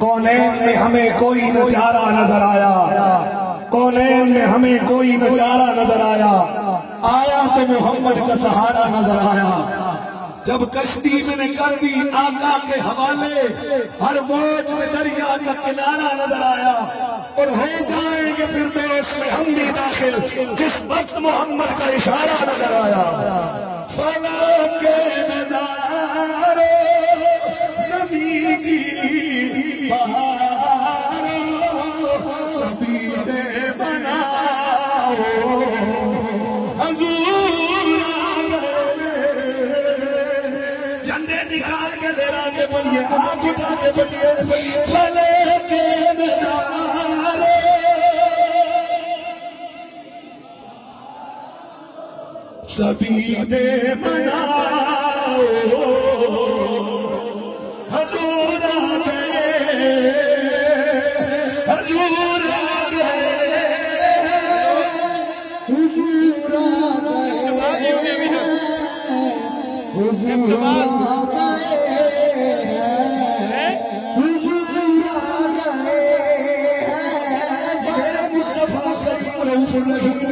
कौनैन में हमें कोई नजारा नजर आया, कौनैन में हमें कोई नजारा नजर आया, आया तो मोहम्मद का सहारा नजर आया। जब कश्ती मैंने कर दी आका के हवाले, हर मौज में दरिया का किनारा नजर आया, और हो जाएंगे फिर दोस्त में हम भी दाखिल जिस वक्त मोहम्मद का इशारा नजर आया। फला के नजारे ज़मीन की बहारों सभी ने बनाओ, निकाल के लेरा के बढ़िए, हाथ उठा के बढ़िए, फले के नजारे सभी ने बनाओ, हजूर आ गए, हजूर आ गए, हुजूर आ गए, हुजूर आ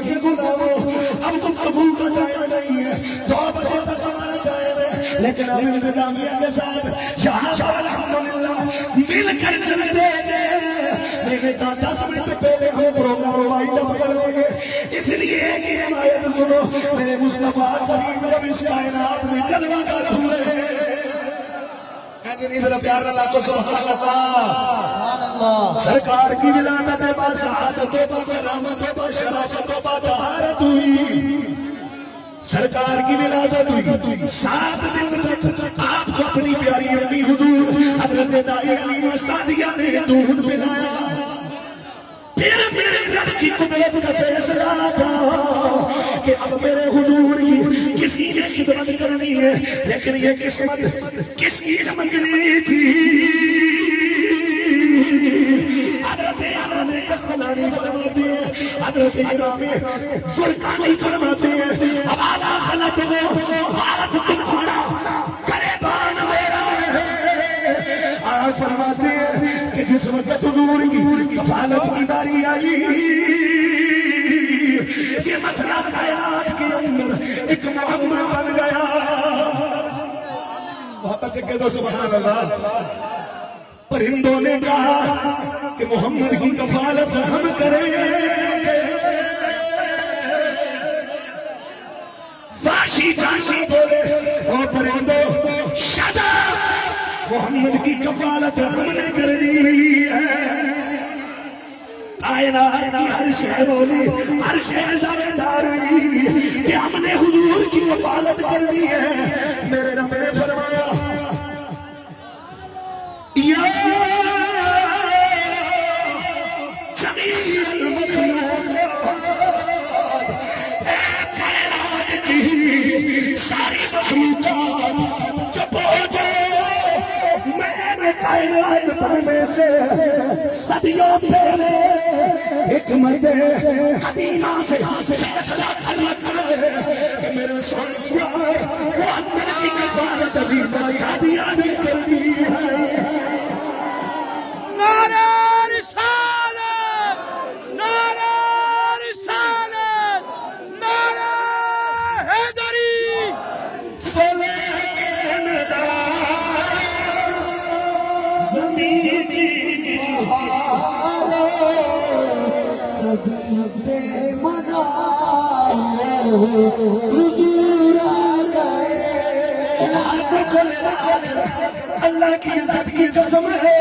के गुलामों, अब तो कबूल का टाइम नहीं है, 2 बजे तक हमारा टाइम है, लेकिन हम इंतजामिया के साथ यहाँ पर अल्हम्दुलिल्लाह मिलकर चलते हैं। मैंने कहा 10 मिनट से पहले हम प्रोग्राम वाइंड अप कर लेंगे, इसलिए कि हिमायत सुनो, मेरे मुस्तफा करीम जब इस कायनात में जलवा कर हुए, इधर प्यार लाखों सुभान अल्लाह। सरकार की विलादत है, बासहादतों बा करामतों बा शराफतों बा तहारत हुई, सरकार की विलादत हुई। 7 दिन तक आपको अपनी प्यारी अम्मी हुजूर हजरत दाई हलीमा सादिया ने दूध पिलाया। फिर मेरे रब की कुदरत का फैसला था कि अब मेरे हुजूर की किसी ने खिदमत करनी है, लेकिन ये किस्मत किसकी चमकनी थी। हजरत इमाम कसलानी फरमाते हैं, हजरत इमाम सुल्तानी फरमाते हैं, अब आला खलत हो भारत तुम्हारा गरेबान मेरा है। आप फरमाते हैं कि जिस वक्त हुजूर की कफालत की बारी आई, ये मसला कायनात के अंदर एक मुअम्मा बन गया। वापस कह दो सुभान अल्लाह। परिंदों ने कहा कि मोहम्मद की कफालत हम करेंगे, फाशी जाशी बोले ओ परिंदों शदा, मोहम्मद की कफालत हमने करनी है। कायनात की हर शय बोली, हर शय दावेदार हुई कि हमने हुजूर की कफालत करनी है। मेरे रब ने फरमाया या जमील मखलूक़ात, कायनात की सारी मखलूक़ात जो पहुंचे, मैंने कायनात बनने से सदियों पहले एक मर्दे कदीमा से फैसला कर रखा है कि मेरे सोने मोहम्मद की कफालत अभी सादिया ने करनी है। नारे रिसालत, नारे रिसालत, नारे हैदरी। फले के नज़ारे ज़मीन की बहारों सभी ने मनाओ, हुजूर आ गए। अल्लाह की इज्जत की कसम है,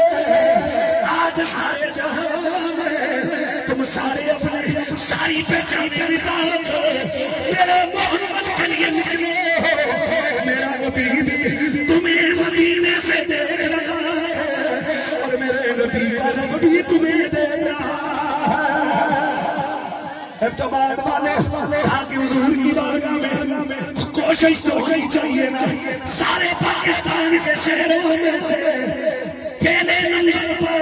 आज सारे जहां में तुम सारे अपने सारी पहचाने बिता के मेरे मोहम्मद के लिए निकले हो। मेरा नबी भी तुम्हें मदीने से देख रहा है, और मेरे नबी का रब भी तुम्हें देख रहा है। अब तो बाद वाले आके हुजूर की बारगाह में कोशिश होनी चाहिए ना, सारे पाकिस्तान के शहरों में से पहले नंबर पर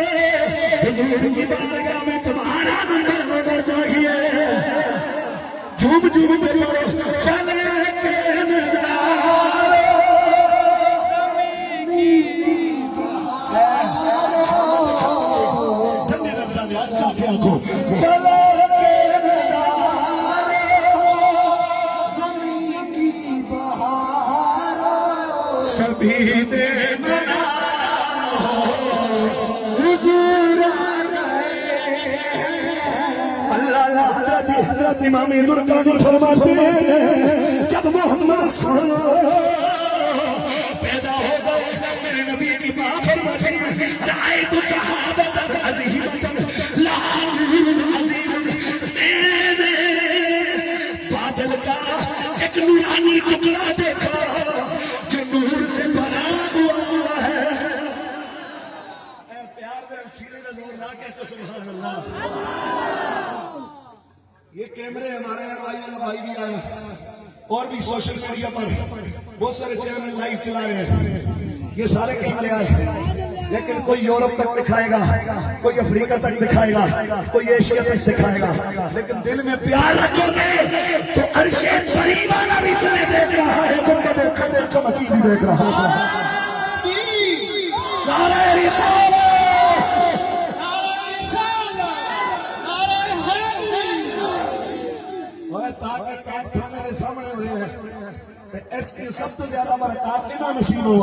हुजूर की बारगाह में तुम्हारा नंबर होना चाहिए। झूम झूम के बोलो फले के नज़ारे को फलक के नजारे ज़मीं की बहार सभी ने मना हुजूर आ गए। अल्लाह हज़रत इमाम दुर्गानी फरमाते हैं जब मोहम्मद पैदा हो गए मेरे नबी की मां फरमाती है राय तो सहाबत अज़ीमतन मैंने बादल का एक नूरानी टुकड़ा देखा जो नूर से भरा हुआ है। प्यार में सीने में जोर ला के तो सुभान अल्लाह। ये कैमरे हमारे यहाँ भाई वाला भाई भी आए और भी सोशल मीडिया पर बहुत सारे चैनल लाइव चला रहे हैं। ये सारे कैमरे आए लेकिन कोई यूरोप तक दिखाएगा, कोई अफ्रीका तक दिखाएगा, कोई एशिया तक दिखाएगा, लेकिन दिल में प्यार रखोगे तो अर्शे बरी वाला भी तुम्हें देख रहा है, तुमको देखा देखा मकी भी देख रहा है। नारे रिसालत, ताकि कारखाने के सामने हो रहे हैं इसकी सबसे ज्यादा बरकत ना नसीब हो।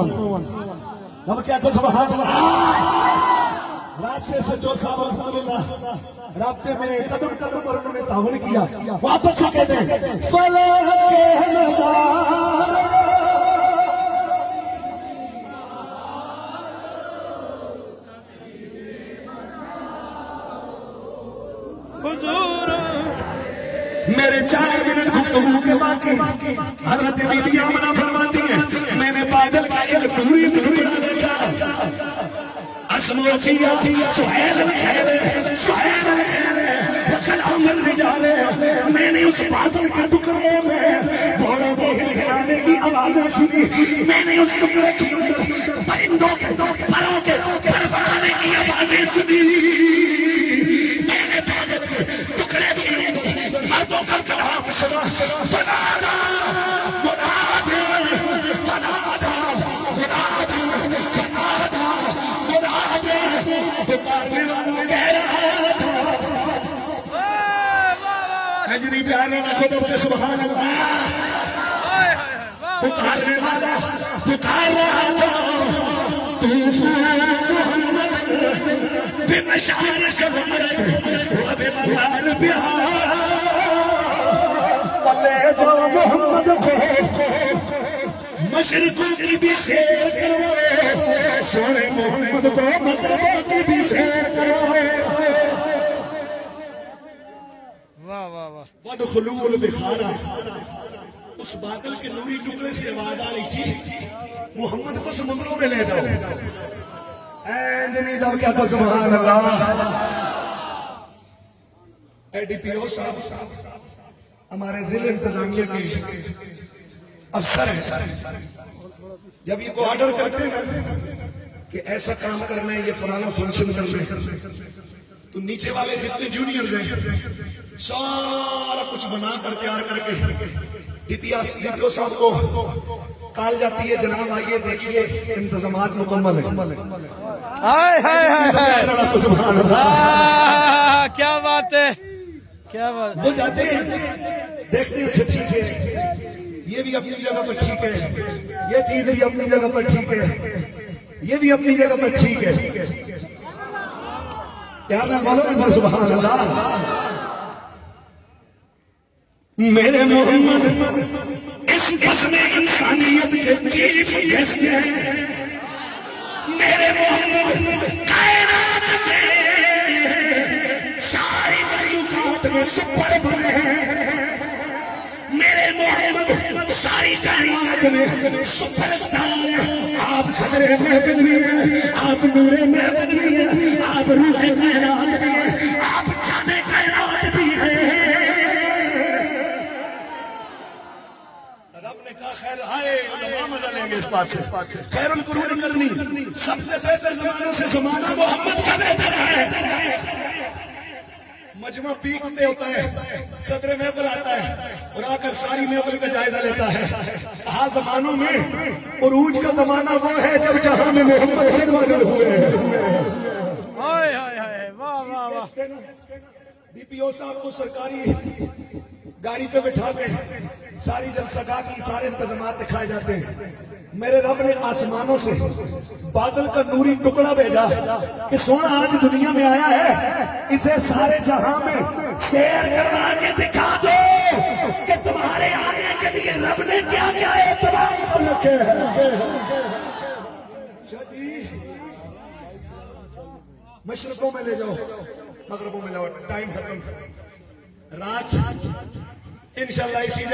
हम क्या को सुभान अल्लाह। रात से सचो साहब रास्ते में कदम कदम पर उन्होंने तावन किया, वापस से कहते हैं फलक के नजारे हुजूर। मेरे 4 मिनट गुफ्तगू के बाकी हजरत बीबी आमना फरमाती है मैंने बादल का एक पूरी टुकड़ा देखा असमोफिया सुहैल मैंने उस बादल के टुकड़े में घोड़ों को हिलाने की आवाजें सुनी। मैंने उस टुकड़े के अंदर परिंदों के परों के बड़बड़ाने की आवाजें सुनी। मैंने बादल के टुकड़े के मर्दों का कलाम सुना। बनादा मुनादा बनादा मुनादा बनादा मुनादा पुकारने वाला कह रहा था नजरी प्यार में रखो तो बोले सुभान अल्लाह। पुकारने वाला पुकार रहा था तूफान मोहम्मद बेमशार शबारत व बेमजार बिहार ले जाओ मोहम्मद को मशरिकों की भी सैर करवाए, सोने मोहम्मद को मगरिबों की भी सैर करवाए। वाह वाह वाह। वदखुलूल बिखारा उस बादल के नूरी टुकड़े से आवाज आ रही थी मोहम्मद को समुद्रों में ले जाओ। ऐ क्या तो सुभान अल्लाह। एडीपीओ साहब हमारे जिले इंतजामिया के अफसर है, जब ये को ऑर्डर करते हैं कि ऐसा काम करना है, ये फलाना फंक्शन करना है, तो नीचे वाले जितने जूनियर हैं सारा कुछ बना कर तैयार करके डीपीओ साहब को कॉल जाती है जनाब आइए देखिए इंतजामात मुकम्मल है। हाय हाय हाय हाय सुभान अल्लाह। क्या बात है, क्या बात। वो जाते हैं देखते हैं अच्छा ठीक है, ये भी अपनी जगह पर ठीक है, ये चीज भी अपनी जगह पर ठीक है, ये भी अपनी जगह पर ठीक है। प्यार ना बोलो ना सुभान अल्लाह। मेरे मोहम्मद इस कसम इंसानियत के चीफ गेस्ट हैं। मेरे मोहम्मद कायनात में सारी मखलूकात में सुपर बने हैं। मेरे मोहम्मद सारी कायनात में सुपरस्टार हैं। आप सदरे महफिल भी हैं, आप नूरे महफिल भी हैं, आप रूहे कायनात भी हैं, आप जाने कायनात भी हैं। रब ने कहा खैर आए मजा लेंगे इस बात से। खैरुल कुरून करनी सबसे बेहतर जमानों से जमाना मोहम्मद का बेहतर है। मजमा पीक पे होता है, सदर महफिल आता है और आकर सारी महफिल का जायजा लेता है। कहा जमानों में उरूज का जमाना वो है जब जहां में मोहम्मद से नाज़िल हुए हैं। हाय हाय हाय वाह वाह वाह। डीपीओ साहब को सरकारी गाड़ी पे बिठा के सारी जलसगा की सारे इंतजाम दिखाए जाते हैं। मेरे रब ने आसमानों से बादल का नूरी टुकड़ा भेजा कि सोना आज दुनिया में आया है, इसे सारे जहां में शेयर करवा के दिखा दो कि तुम्हारे आने के लिए रब ने क्या क्या एतमाम कर रखे हैं। मशरकों में ले जाओ, मगरबों में लाओ, टाइम खत्म। रात इंशाल्लाह इसी